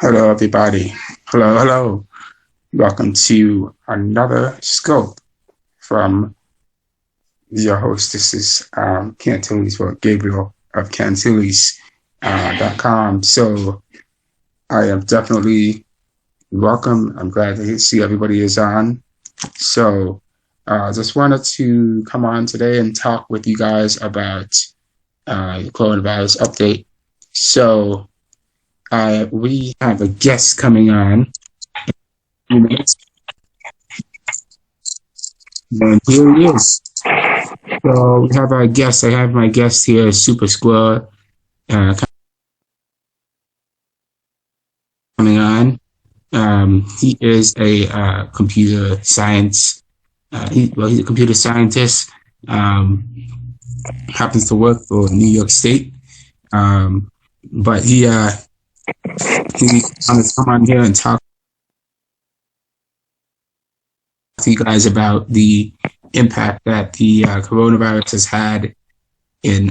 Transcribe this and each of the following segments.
Hello, everybody. Hello, hello. Welcome to another scope from your host. This is Cancellations for Gabriel of Cancellations.com. So I am definitely welcome. I'm glad to see everybody is on. So just wanted to come on today and talk with you guys about the coronavirus update. So we have a guest coming on. And here he is. So we have our guest. I have my guest here, Super Squad, coming on. He is a computer science. He's a computer scientist. Happens to work for New York State. But he wanted to come on here and talk to you guys about the impact that the coronavirus has had in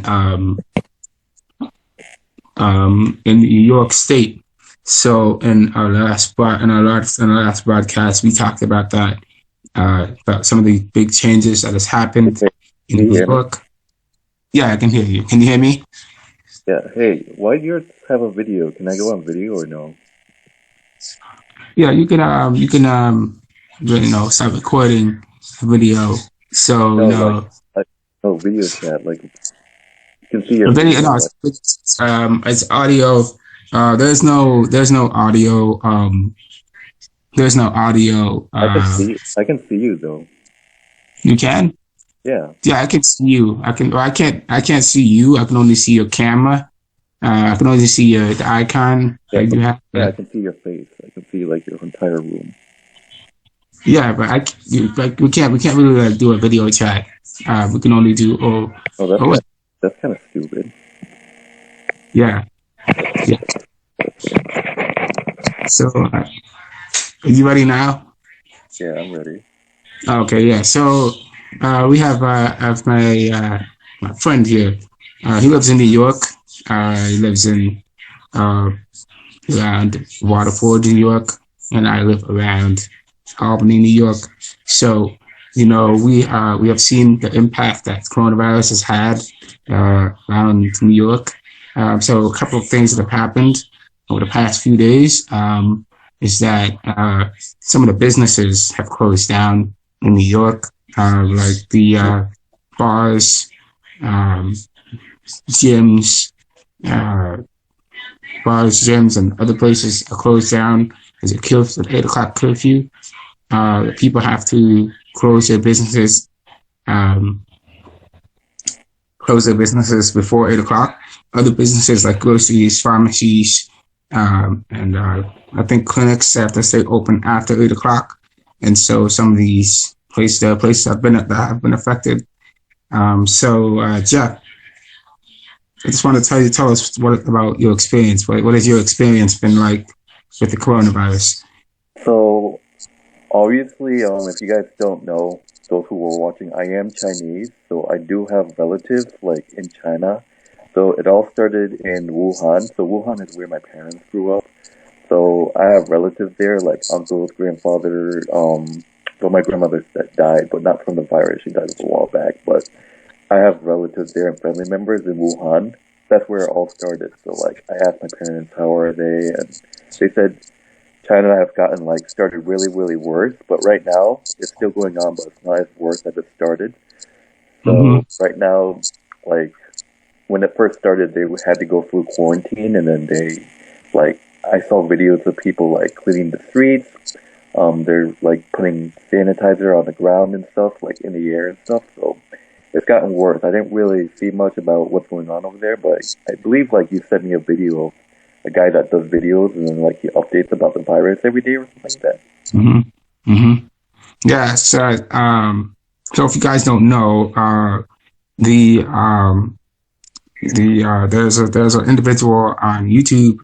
New York State. So in our last broadcast, we talked about that, about some of the big changes that has happened in New York. Yeah, I can hear you. Can you hear me? Yeah. Hey, why do you have a video? Can I go on video or no? Yeah, you can start recording video. So no, video chat. Like you can see your video. No, it's audio. There's no audio. There's no audio. I can see you though. You can? Yeah. Yeah, I can see you. I can't see you. I can only see your camera. I can only see the icon. Yeah, I can see your face. I can see like your entire room. Yeah, but we can't really do a video chat. We can only do that's kind of stupid. Yeah. So, are you ready now? Yeah, I'm ready. Okay, yeah. So, we have my friend here. He lives in New York. He lives in around Waterford, New York, and I live around Albany, New York. So, we have seen the impact that coronavirus has had around New York. So a couple of things that have happened over the past few days is that some of the businesses have closed down in New York, like the bars, gyms, and other places are closed down. There's an 8 o'clock curfew. People have to close their businesses before 8 o'clock. Other businesses like groceries, pharmacies, and I think clinics have to stay open after 8 o'clock. And so some of these places have been affected. Jeff, I just want to tell us about your experience. What has your experience been like with the coronavirus? So, obviously, if you guys don't know, those who were watching, I am Chinese, so I do have relatives like in China. So it all started in Wuhan. So Wuhan is where my parents grew up. So I have relatives there, like uncles, grandfather. Well, my grandmother died, but not from the virus. She died a while back. But I have relatives there and family members in Wuhan. That's where it all started. So like, I asked my parents, how are they? And they said China has gotten started really, really worse. But right now, it's still going on, but it's not as worse as it started. So right now, when it first started, they had to go through quarantine, and then I saw videos of people cleaning the streets. They're putting sanitizer on the ground and stuff, in the air and stuff. So it's gotten worse. I didn't really see much about what's going on over there, but I believe you sent me a video of a guy that does videos and then he updates about the virus every day or something like that. Yeah. So if you guys don't know, there's an individual on YouTube.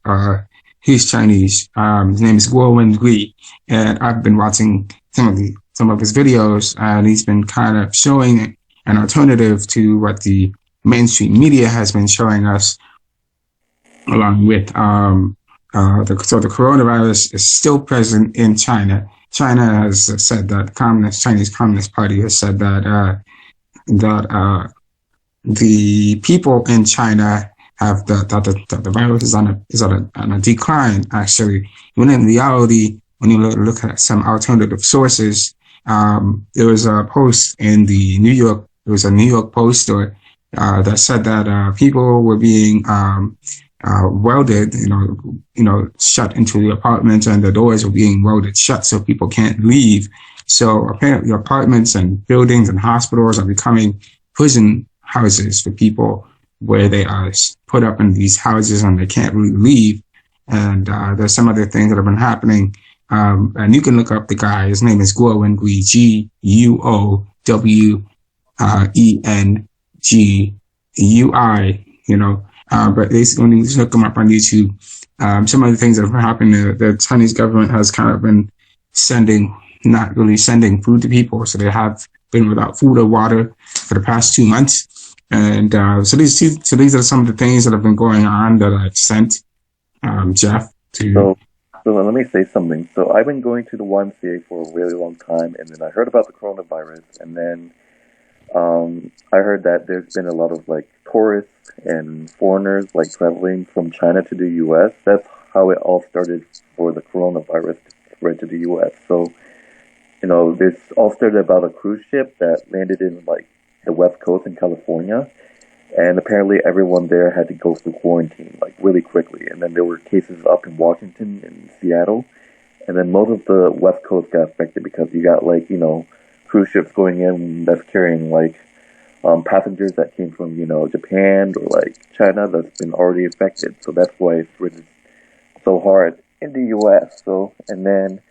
He's Chinese. His name is Guo Gui, and I've been watching some of his videos, and he's been kind of showing an alternative to what the mainstream media has been showing us. along with so the coronavirus is still present in China. China has said that Chinese Communist Party has said that the people in China have the virus is on a decline. Actually, when in reality, when you look at some alternative sources, there was a post in the New York. There was a New York Post that said that people were being welded, shut into the apartments, and the doors were being welded shut so people can't leave. So apparently, apartments and buildings and hospitals are becoming prison houses for people where they are put up in these houses and they can't really leave. And there's some other things that have been happening. And you can look up the guy. His name is Guo Wengui, Guowengui. But when you look them up on YouTube, some of the things that have happened, the Chinese government has kind of been not really sending food to people. So they have been without food or water for the past 2 months. And so these are some of the things that have been going on that I've sent Jeff to. So let me say something. So I've been going to the YMCA for a really long time, and then I heard about the coronavirus, and then I heard that there's been a lot of like tourists and foreigners like traveling from China to the U.S. That's how it all started for the coronavirus to spread to the U.S. So, this all started about a cruise ship that landed in like the West Coast in California, and apparently everyone there had to go through quarantine like really quickly. And then there were cases up in Washington and Seattle, and then most of the West Coast got affected because you got like cruise ships going in that's carrying like passengers that came from Japan or like China that's been already affected. So that's why it's really so hard in the U.S. So, and then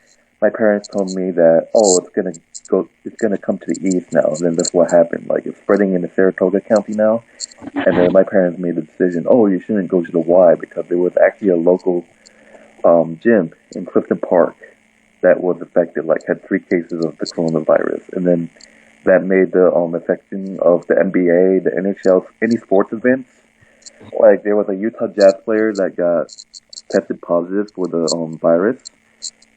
my parents told me that it's gonna come to the east now. And then that's what happened. Like it's spreading into Saratoga County now. And then my parents made the decision, you shouldn't go to the Y because there was actually a local gym in Clifton Park that was affected, like had 3 cases of the coronavirus. And then that made the affection of the NBA, the NHL, any sports events. Like there was a Utah Jazz player that got tested positive for the virus,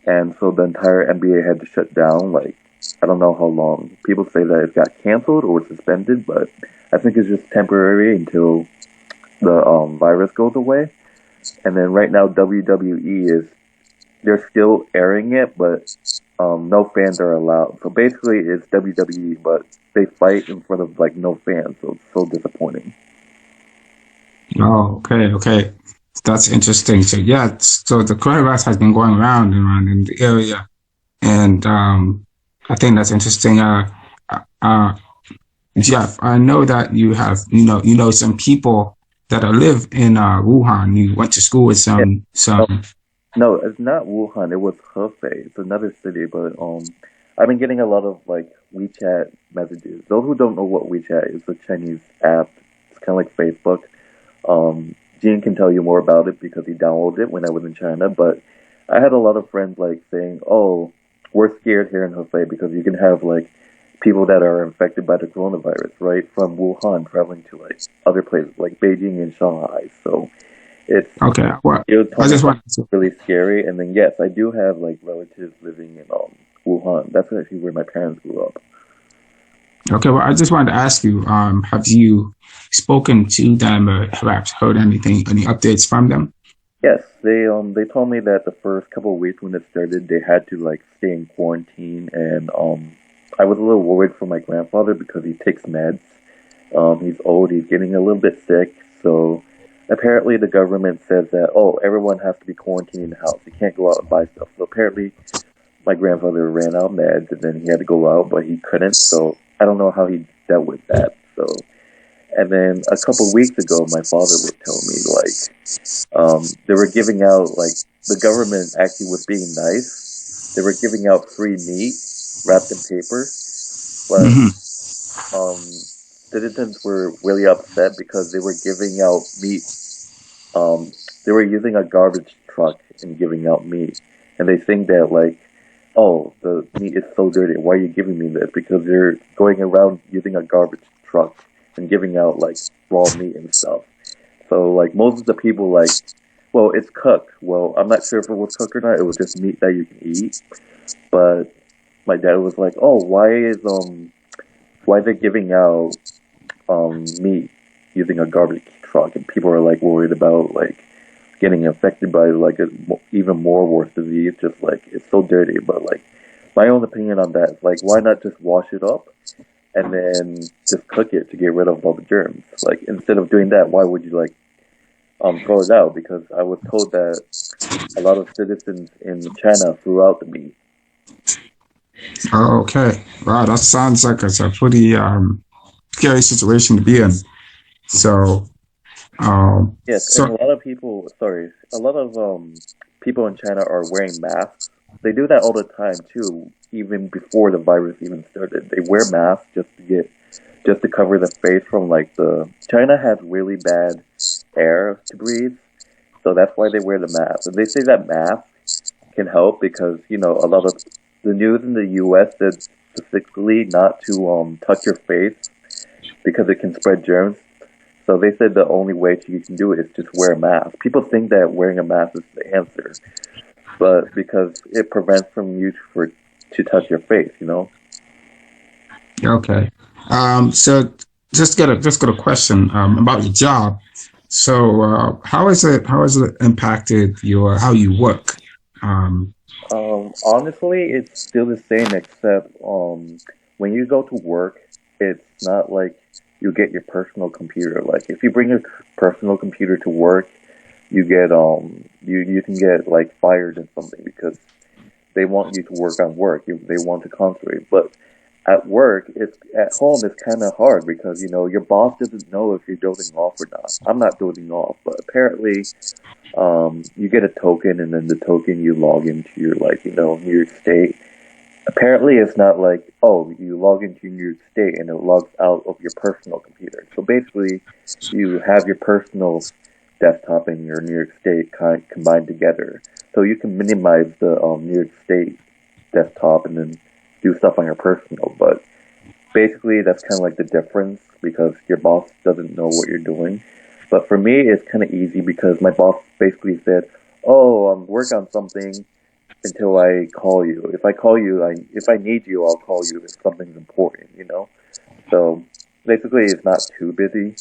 and so the entire NBA had to shut down. Like I don't know how long. People say that it got canceled or suspended, but I think it's just temporary until the virus goes away. And then right now WWE they're still airing it, but no fans are allowed. So basically, it's WWE, but they fight in front of like no fans. So it's so disappointing. Oh, okay. That's interesting. So yeah, so the coronavirus has been going around and around in the area, and I think that's interesting. Jeff, I know that you have some people that live in Wuhan. You went to school with some. No, it's not Wuhan. It was Hefei. It's another city, but I've been getting a lot of like WeChat messages. Those who don't know what WeChat is, a Chinese app. It's kind of like Facebook. Gene can tell you more about it because he downloaded it when I was in China. But I had a lot of friends like saying, "Oh, we're scared here in Hefei because you can have like people that are infected by the coronavirus, right, from Wuhan traveling to like other places like Beijing and Shanghai." So it's okay. Well, it was I just want really scary. And then yes, I do have like relatives living in Wuhan. That's actually where my parents grew up. Okay, well, I just wanted to ask you: have you spoken to them, or perhaps heard any updates from them? Yes, they told me that the first couple of weeks when it started, they had to like stay in quarantine, and I was a little worried for my grandfather because he takes meds. He's old, he's getting a little bit sick, so apparently the government says that everyone has to be quarantined in the house. You can't go out and buy stuff. So apparently my grandfather ran out of meds, and then he had to go out, but he couldn't. So I don't know how he dealt with that. So, and then a couple of weeks ago, my father was telling me like they were giving out like the government actually was being nice. They were giving out free meat wrapped in paper, but citizens were really upset because they were giving out meat. They were using a garbage truck and giving out meat, and they think that like, the meat is so dirty. Why are you giving me this? Because they're going around using a garbage truck and giving out like raw meat and stuff. So like most of the people like well, it's cooked. Well, I'm not sure if it was cooked or not. It was just meat that you can eat. But my dad was like, "Oh, why are they giving out meat using a garbage truck?" And people are like worried about like getting infected by like a even more worse disease. Just like it's so dirty. But like my own opinion on that is like, why not just wash it up and then just cook it to get rid of all the germs? Like instead of doing that, why would you like throw it out? Because I was told that a lot of citizens in China threw out the meat. Oh, okay. Wow, that sounds like it's a pretty scary situation to be in. So, Yes, and so a lot of people, sorry, a lot of people in China are wearing masks. They do that all the time too, even before the virus even started. They wear masks just to cover the face from like the China has really bad air to breathe, so that's why they wear the mask. And they say that mask can help because a lot of the news in the U.S. said specifically not to touch your face because it can spread germs. So they said the only way you can do it is just wear a mask. People think that wearing a mask is the answer, but because it prevents from you to touch your face. okay. So just got a question about your job. So, how has it impacted your how you work? Um, Honestly, it's still the same except when you go to work, it's not like you get your personal computer. Like if you bring your personal computer to work, you can get like fired or something because they want you to work on work. They want to concentrate. But at work, it's at home. It's kind of hard because your boss doesn't know if you're dozing off or not. I'm not dozing off, but apparently, you get a token, and then the token you log into your like New York State. Apparently, it's not like, oh, you log into New York State and it logs out of your personal computer. So basically, you have your personal desktop and your New York State combined together. So you can minimize the New York State desktop and then do stuff on your personal. But basically, that's kind of like the difference because your boss doesn't know what you're doing. But for me, it's kind of easy because my boss basically said, "Oh, work on something until I call you. If I call you, if I need you, I'll call you if something's important." So basically, it's not too busy.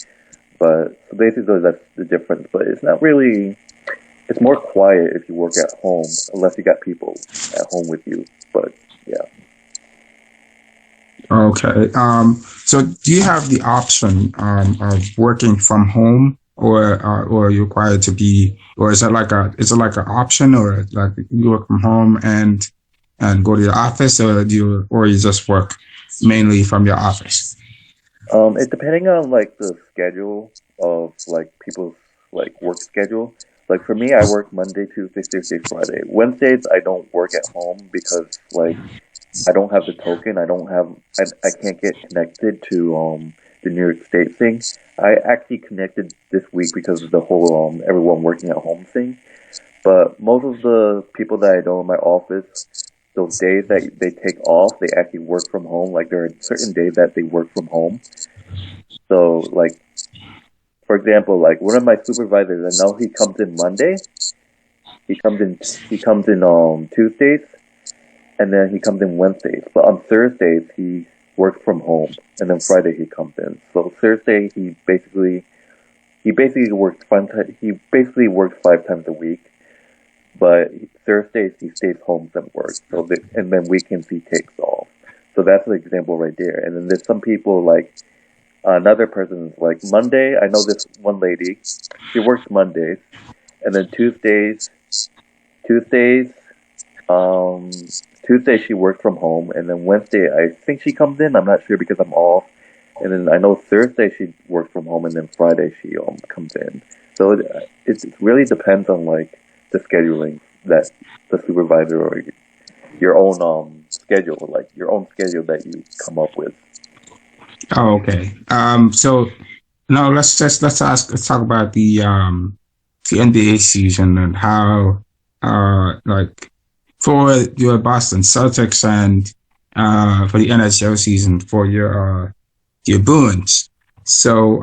But so basically, that's the difference. But it's not really. It's more quiet if you work at home, unless you got people at home with you. But yeah. okay. So, do you have the option of working from home, or are you required to be, or is it like an option, or like you work from home and go to your office, or you just work mainly from your office? It depending on like the schedule of like people's like work schedule. Like for me, I work Monday, Tuesday, Thursday, Friday. Wednesdays I don't work at home because like I don't have the token. I can't get connected to the New York State thing. I actually connected this week because of the whole everyone working at home thing. But most of the people that I know in my office, those days that they take off, they actually work from home. Like there are certain days that they work from home. So like for example, like one of my supervisors, I know he comes in Monday. He comes in Tuesdays, and then he comes in Wednesdays. But on Thursdays he works from home, and then Friday he comes in. So Thursday he basically works he basically works 5 times a week. But Thursdays he stays home and works. And then weekends he takes off. So that's an example right there. And then there's some people like another person is like Monday. I know this one lady. She works Mondays, and then Tuesdays, um, Tuesday she works from home, and then Wednesday I think she comes in. I'm not sure because I'm off. And then I know Thursday she works from home, and then Friday she comes in. So it really depends on like the scheduling that the supervisor or your own schedule, like your own schedule that you come up with. Oh, okay. So now let's talk about the NBA season and how like for your Boston Celtics and for the NHL season for your Bruins. So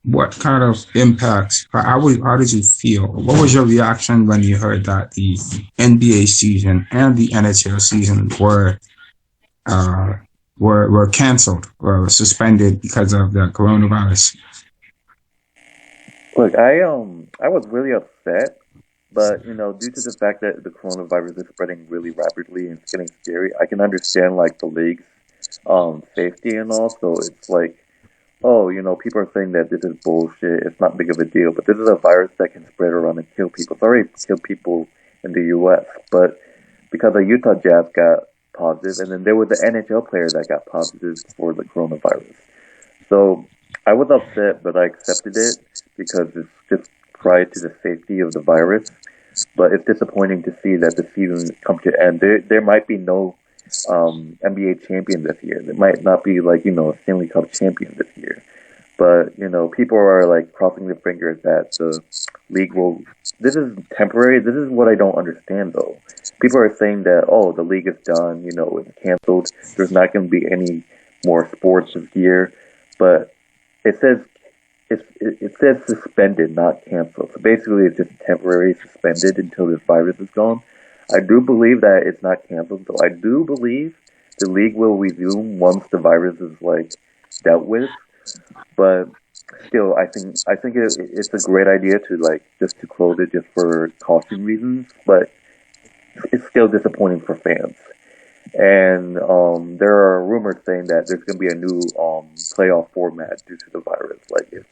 what kind of impact? How did you feel? What was your reaction when you heard that the NBA season and the NHL season uh, were canceled or suspended because of the coronavirus? Look, I was really upset, but due to the fact that the coronavirus is spreading really rapidly and it's getting scary, I can understand like the league's safety and all. So it's like, oh, people are saying that this is bullshit. It's not big of a deal, but this is a virus that can spread around and kill people. It's already killed people in the U.S., but because the Utah Jazz got positive, and then there was the NHL player that got positive for the coronavirus. So I was upset, but I accepted it because it's just prior to the safety of the virus. But it's disappointing to see that the season come to end. There might be no NBA champion this year. There might not be like a Stanley Cup champion this year. But people are like crossing their fingers that the league will. This is temporary. This is what I don't understand though. People are saying that the league is done. It's canceled. There's not going to be any more sports this year. But it says it says suspended, not canceled. So basically, it's just temporary suspended until this virus is gone. I do believe that it's not canceled, so I do believe the league will resume once the virus is like dealt with. But still, it's a great idea to like just to close it just for caution reasons. But it's still disappointing for fans. And there are rumors saying that there's going to be a new playoff format due to the virus. Like if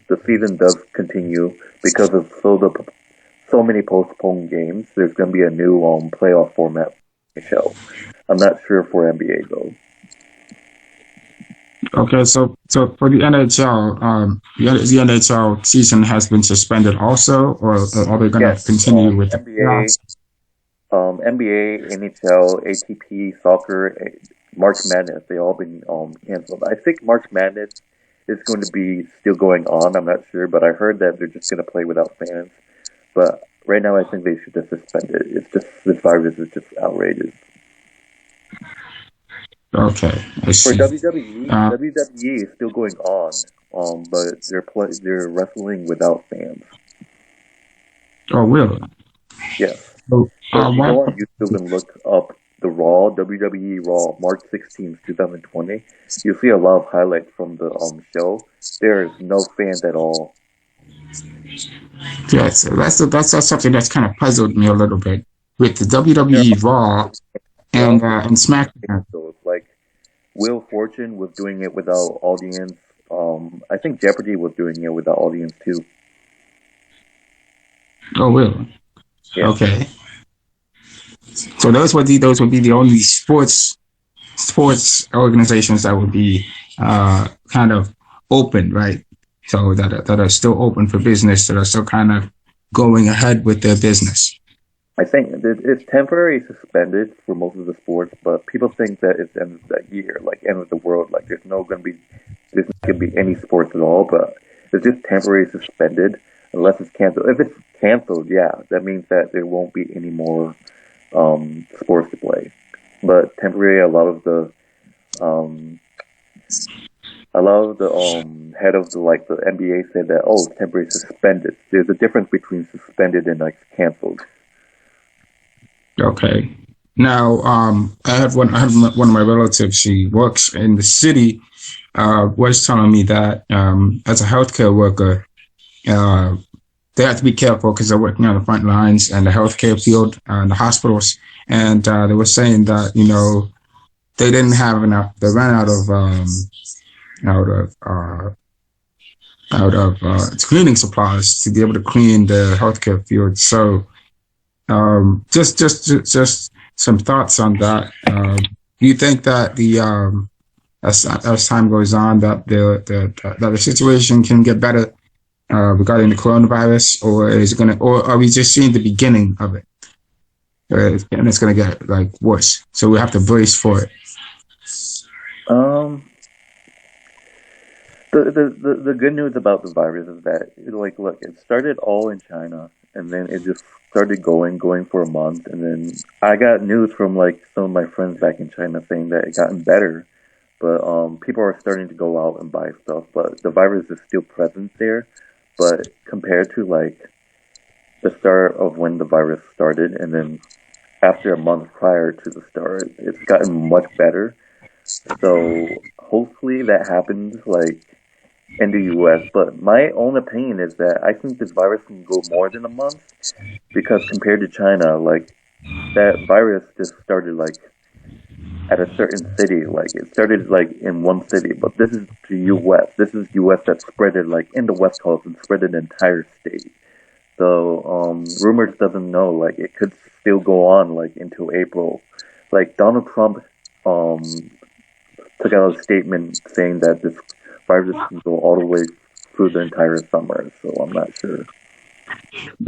the season does continue because of so many postponed games, there's going to be a new playoff format show. I'm not sure for NBA though. Okay, so for the NHL, the NHL season has been suspended also, or are they going to Yes, continue with the NBA, NHL, ATP, soccer, March Madness. They all been canceled. I think March Madness is going to be still going on. I'm not sure, but I heard that they're just going to play without fans. But right now, I think they should just suspend it. It's just this virus is just outrageous. Okay, I For see. Uh, WWE is still going on, but they're wrestling without fans. oh, really? Yes. So, So if you what? go on YouTube and look up the Raw, WWE Raw, March 16th, 2020, you'll see a lot of highlights from the show. There is no fans at all. Yes, that's something that's kind of puzzled me a little bit with the There WWE are Raw there are also and SmackDown. shows like Wheel of Fortune was doing it without audience. I think Jeopardy was doing it without audience too. Oh, really? Yeah. Okay. So those would be the only sports organizations that would be kind of open, right? So that are still open for business, that are still kind of going ahead with their business. I think it's temporarily suspended for most of the sports, but people think that it's the end of that year, like end of the world. Like there's not going to be any sports at all, but it's just temporarily suspended unless it's canceled. If it's canceled, yeah, that means that there won't be any more sports to play. But temporarily, um, a lot of the head of the NBA said that it's temporarily suspended. There's a difference between suspended and like canceled. Okay. Now, I have one of my relatives. She works in the city. Was telling me that as a healthcare worker, uh, they have to be careful because they're working on the front lines and the healthcare field, the hospitals, and they were saying that they didn't have enough. They ran out of cleaning supplies to be able to clean the healthcare field. So just some thoughts on that. Do you think that as time goes on that the situation can get better regarding the coronavirus, or is it gonna, or are we just seeing the beginning of it, and it's gonna get like worse? So we have to brace for it. Um, the good news about the virus is that look, it started all in China, and then it just started going for a month, and then I got news from like some of my friends back in China saying that it gotten better but people are starting to go out and buy stuff, but the virus is still present there. But compared to like the start of when the virus started, and then after a month prior to the start, it's gotten much better. So hopefully that happens like in the U.S. But my own opinion is that I think this virus can go more than a month because compared to China, like that virus just started like at a certain city. Like it started like in one city, but this is the U.S. This is U.S. that spread it like in the West Coast and spread it the entire state. So rumors doesn't know like it could still go on like into April. Like Donald Trump um, took out a statement saying that this virus can go all the way through the entire summer. So I'm not sure.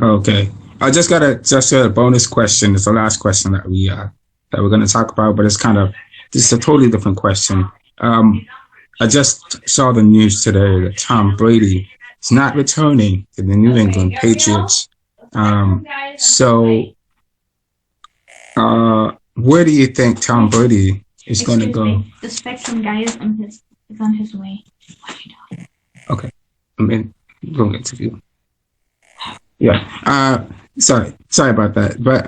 Okay. I just got a bonus question. It's the last question that we're going to talk about, but it's kind of this is a totally different question. Um, I just saw the news today that Tom Brady is not returning to the New England Patriots. Um, so, where do you think Tom Brady is going to go? The Spectrum guy is on his way. Okay, I mean, going interview. Yeah. Sorry about that. But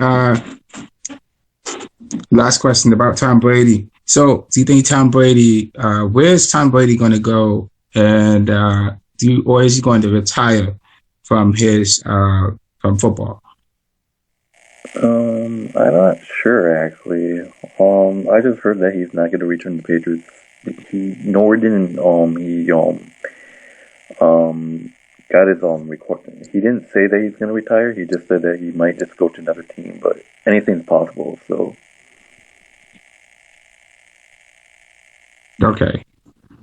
last question about Tom Brady. So, do you think Tom Brady? Where's Tom Brady going to go? And or is he going to retire from his from football? I'm not sure actually. I just heard that he's not going to return to the Patriots. He nor didn't he got his recording. He didn't say that he's going to retire. He just said that he might just go to another team, but anything's possible. So Okay.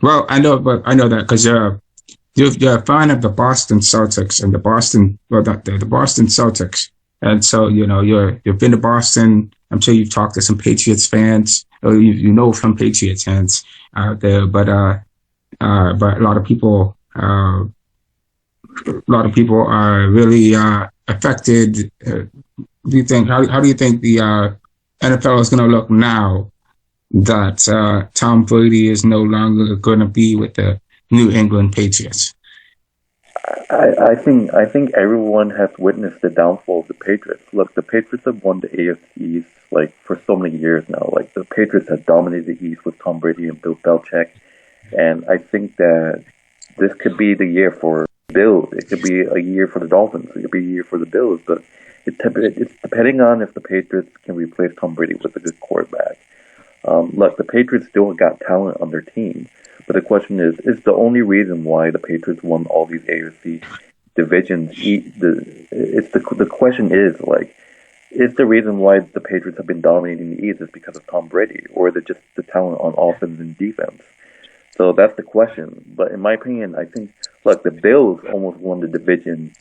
Well, I know that because you're a fan of the Boston Celtics and the Boston Celtics, and so you've been to Boston. I'm sure you've talked to some Patriots fans, or you know some Patriots fans out there, but a lot of people are really affected. Do you think how do you think the NFL is going to look now that Tom Brady is no longer going to be with the New England Patriots? I think everyone has witnessed the downfall of the Patriots. Look, the Patriots have won the AFC East like for so many years now. Like the Patriots have dominated the East with Tom Brady and Bill Belichick, and I think that this could be the year for Bills. It could be a year for the Dolphins. It could be a year for the Bills. But it's depending on if the Patriots can replace Tom Brady with a good quarterback. Look, the Patriots still got talent on their team, but the question is the only reason why the Patriots won all these AFC divisions. The question is like, is the reason why the Patriots have been dominating the East is because of Tom Brady, or is it just the talent on offense and defense? So that's the question. But in my opinion, I think look, the Bills almost won the division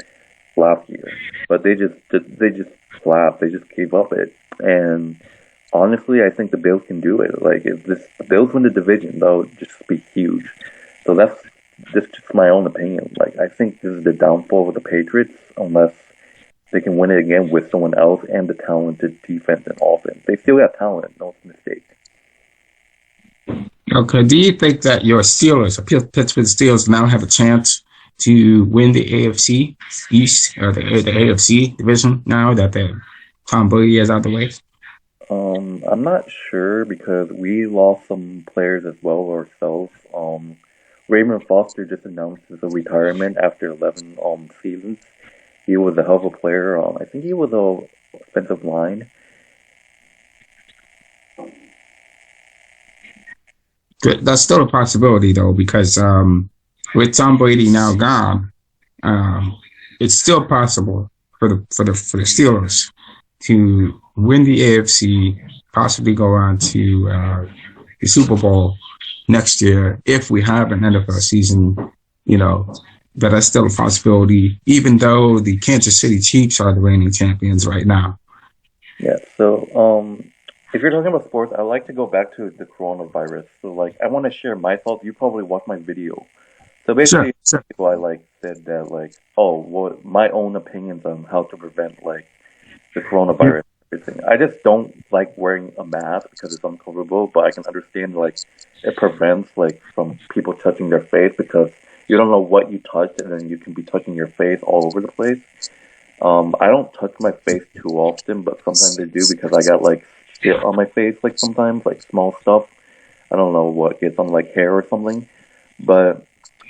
last year, but they just flapped. They just gave up it. And honestly, I think the Bills can do it. Like if the Bills win the division, that would just be huge. So that's just my own opinion. Like I think this is the downfall of the Patriots unless they can win it again with someone else and the talented defense and offense. They still have talent, no mistake. Okay. Do you think that your Steelers, Pittsburgh Steelers, now have a chance to win the AFC East or the AFC division now that Tom Brady is out the way? I'm not sure because we lost some players as well ourselves. Raymond Foster just announced his retirement after 11 seasons. He was a hell of a player. I think he was a offensive line. That's still a possibility though, because with Tom Brady now gone, it's still possible for the Steelers to win the AFC, possibly go on to the Super Bowl next year if we have an NFL season. But that's still a possibility, even though the Kansas City Chiefs are the reigning champions right now. Yeah. So, if you're talking about sports, I like to go back to the coronavirus. So, like, I want to share my thoughts. You probably watched my video. So basically, Sure. I said that my own opinions on how to prevent the coronavirus. everything. I just don't like wearing a mask because it's uncomfortable, but I can understand like it prevents like from people touching their face because you don't know what you touched and then you can be touching your face all over the place. I don't touch my face too often, but sometimes I do because I got like shit on my face like sometimes, like small stuff. I don't know what gets on like hair or something. But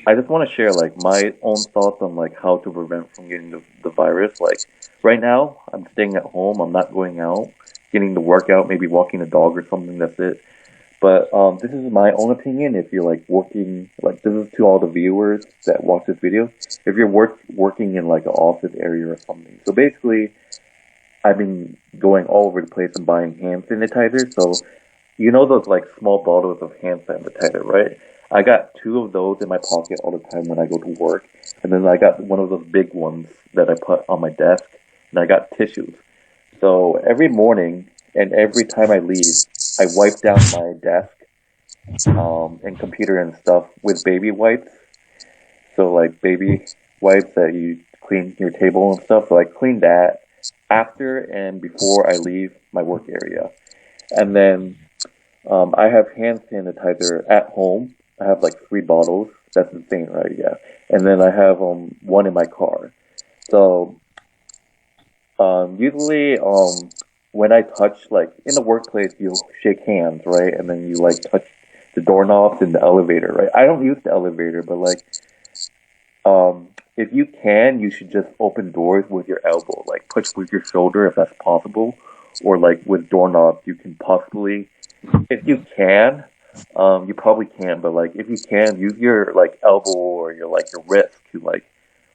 I just want to share like my own thoughts on like how to prevent from getting the virus. Like right now, I'm staying at home. I'm not going out, getting the workout, maybe walking a dog or something. That's it. But this is my own opinion. If you're like working, like this is to all the viewers that watch this video. If you're working in like an office area or something, so basically, I've been going all over the place and buying hand sanitizer. So you know those like small bottles of hand sanitizer, right? I got two of those in my pocket all the time when I go to work, and then I got one of those big ones that I put on my desk, and I got tissues. So every morning and every time I leave, I wipe down my desk and computer and stuff with baby wipes. So like baby wipes that you clean your table and stuff. So I clean that after and before I leave my work area. And then I have hand sanitizer at home. I have like 3 bottles. That's insane, right? Yeah. And then I have one in my car. So usually when I touch like in the workplace, you shake hands, right? And then you like touch the doorknobs in the elevator, right? I don't use the elevator, but like if you can, you should just open doors with your elbow, like push with your shoulder if that's possible, or like with doorknobs, you can possibly, if you can, you probably can, but like if you can, use your like elbow or your like your wrist to like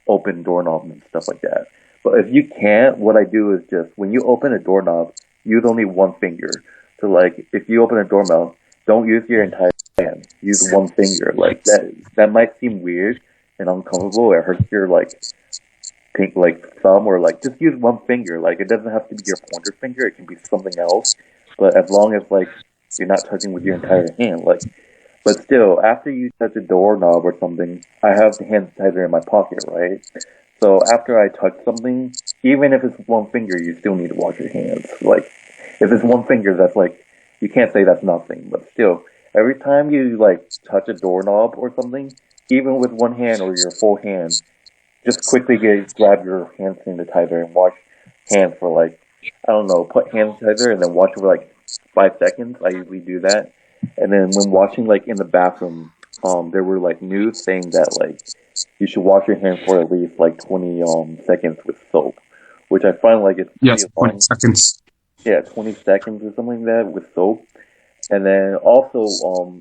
open doorknobs and stuff like that. But if you can't, what I do is just when you open a doorknob, use only one finger. So like if you open a doorknob, don't use your entire hand. Use one finger. Like that might seem weird and uncomfortable. It hurts your like pink like thumb or like just use one finger. Like it doesn't have to be your pointer finger. It can be something else. But as long as like you're not touching with your entire hand, like. But still, after you touch a doorknob or something, I have the hand sanitizer in my pocket, right? So after I touch something, even if it's one finger, you still need to wash your hands. Like, if it's one finger, that's like, you can't say that's nothing. But still, every time you like touch a doorknob or something, even with one hand or your full hand, just quickly grab your hand sanitizer and wash hands for like, I don't know, put hand sanitizer and then wash for like 5 seconds. I usually do that. And then when washing like in the bathroom, there were like news saying that like you should wash your hands for at least like 20 seconds with soap, which I find like it's Yes, pretty 20 long. seconds. Yeah, 20 seconds or something like that with soap. And then also,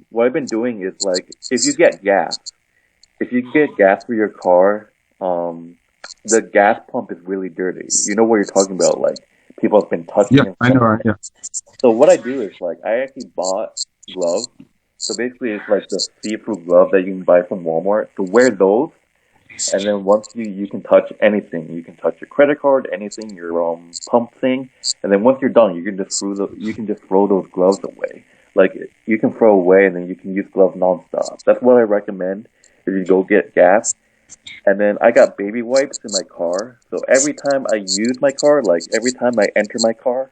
what I've been doing is like if you get gas for your car, the gas pump is really dirty. You know what you're talking about? Like people have been touching Yeah, and I stuff. know. Yeah. So what I do is like I actually bought gloves. So basically, it's like the see-through glove that you can buy from Walmart. So wear those, and then once you can touch anything, you can touch your credit card, anything, your pump thing, and then once you're done, you can just throw those gloves away. Like you can throw away, and then you can use gloves nonstop. That's what I recommend if you go get gas. And then I got baby wipes in my car. So every time I use my car, like every time I enter my car,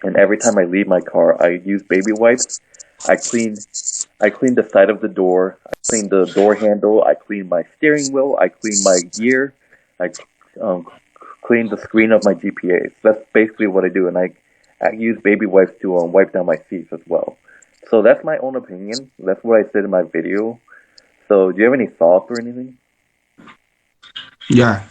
and every time I leave my car, I use baby wipes. I clean the side of the door. I clean the door handle. I clean my steering wheel. I clean my gear. I clean the screen of my GPA. That's basically what I do, and I use baby wipes to wipe down my seats as well. So that's my own opinion. That's what I said in my video. So do you have any thoughts or anything? Yeah.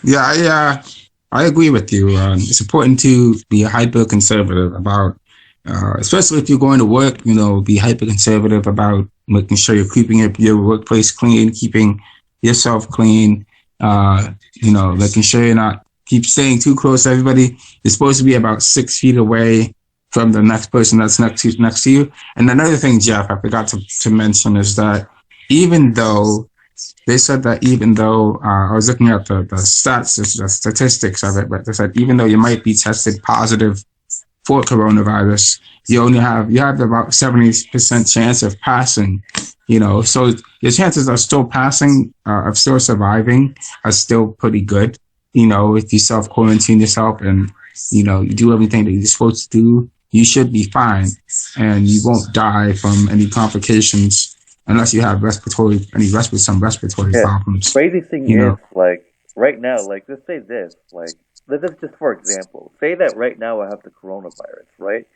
I agree with you. It's important to be hyper conservative about, especially if you're going to work. Be hyper conservative about making sure you're keeping your workplace clean, keeping yourself clean. Making sure you're not keep staying too close to everybody. You're supposed to be about 6 feet away from the next person that's next to you. And another thing, Jeff, I forgot to mention is that even though they said that even though I was looking at the stats, the statistics of it, but they said even though you might be tested positive for coronavirus, you have about 70% chance of passing. So your chances of still passing, of still surviving, are still pretty good. if you self quarantine yourself and you do everything that you're supposed to do, you should be fine, and you won't die from any complications unless you have some respiratory Yeah. problems. Crazy thing You is, know. like, right now, like, let's say this, like, this is just for example. Say that right now I have the coronavirus, right?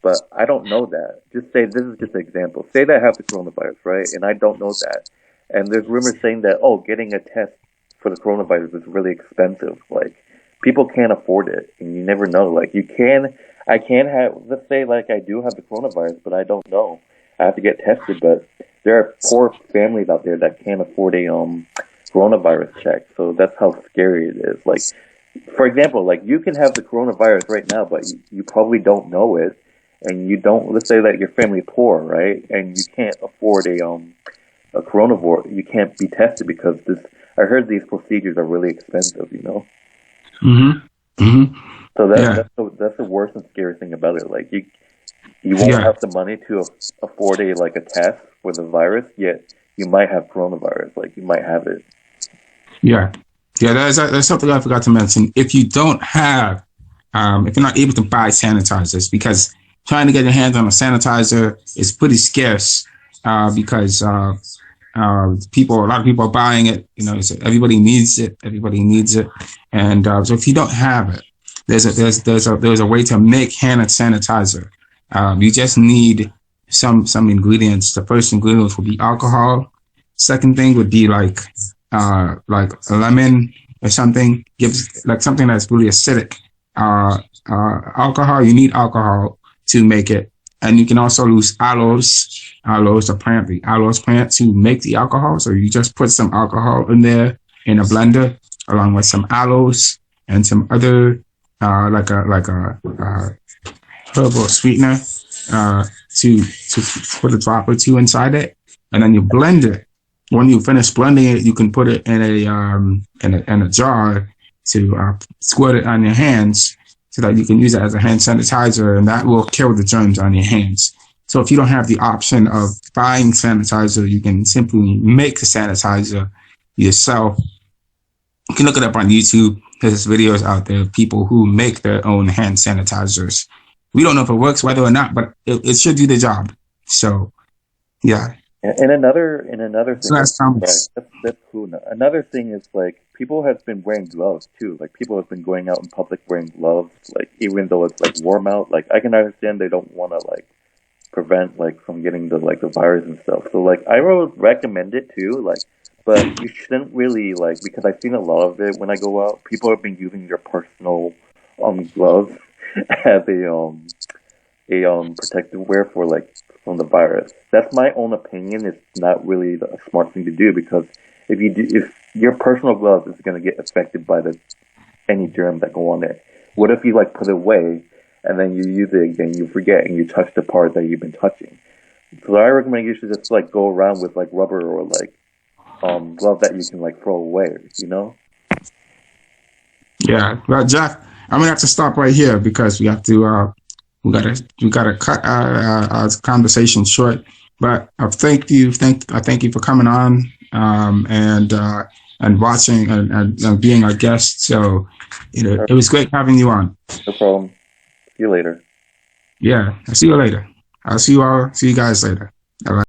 But I don't know that. Just say this is just an example. Say that I have the coronavirus, right? And I don't know that. And there's rumors saying that, oh, getting a test for the coronavirus is really expensive. Like, people can't afford it, and you never know. Like, I can have, let's say, like, I do have the coronavirus, but I don't know. I have to get tested, but there are poor families out there that can't afford a coronavirus check. So that's how scary it is. Like, for example, like, you can have the coronavirus right now, but you probably don't know it, and you don't. Let's say that your family poor, right, and you can't afford a coronavirus. You can't be tested because this. I heard these procedures are really expensive. Mhm. Mhm. So Yeah. that's the worst and scary thing about it. Like, you won't Yeah. have the money to afford a test for the virus, yet you might have coronavirus. Like, you might have it. Yeah. Yeah. That's something I forgot to mention. If you're not able to buy sanitizers, because trying to get your hands on a sanitizer is pretty scarce, because a lot of people are buying it. Everybody needs it. Everybody needs it. And so if you don't have it, there's a way to make hand sanitizer. You just need some ingredients. The first ingredient will be alcohol. Second thing would be like a lemon or something. Gives like something that's really acidic. Alcohol. You need alcohol to make it, and you can also use aloes. Aloes, the aloes plant to make the alcohol. So you just put some alcohol in there in a blender, along with some aloes and some other like a herbal sweetener, to put a drop or two inside it, and then you blend it. When you finish blending it, you can put it in a jar to squirt it on your hands, so that you can use it as a hand sanitizer, and that will kill the germs on your hands. So if you don't have the option of buying sanitizer, you can simply make the sanitizer yourself. You can look it up on YouTube. There's videos out there of people who make their own hand sanitizers. We don't know if it works, whether or not, but it should do the job. So, yeah. And another thing, So that's Thomas. that's cool. Now, another thing is, like, people have been wearing gloves too. Like, people have been going out in public wearing gloves. Like, even though it's like warm out, like, I can understand they don't want to like prevent like from getting the virus and stuff. So like, I would recommend it too. Like, but you shouldn't really, like, because I've seen a lot of it when I go out. People have been using their personal gloves as a protective wear for like from the virus. That's my own opinion. It's not really a smart thing to do, because if your personal gloves is going to get affected by any germs that go on it, what if you like put it away and then you use it again, you forget, and you touch the part that you've been touching? So I recommend you should just like go around with like rubber or like glove that you can like throw away. Yeah. Well, Jeff, I'm gonna have to stop right here because we gotta cut our conversation short. But I thank you for coming on, and watching, and being our guest. So it was great having you on. No problem. See you later. Yeah, I'll see you later. See you guys later. All right.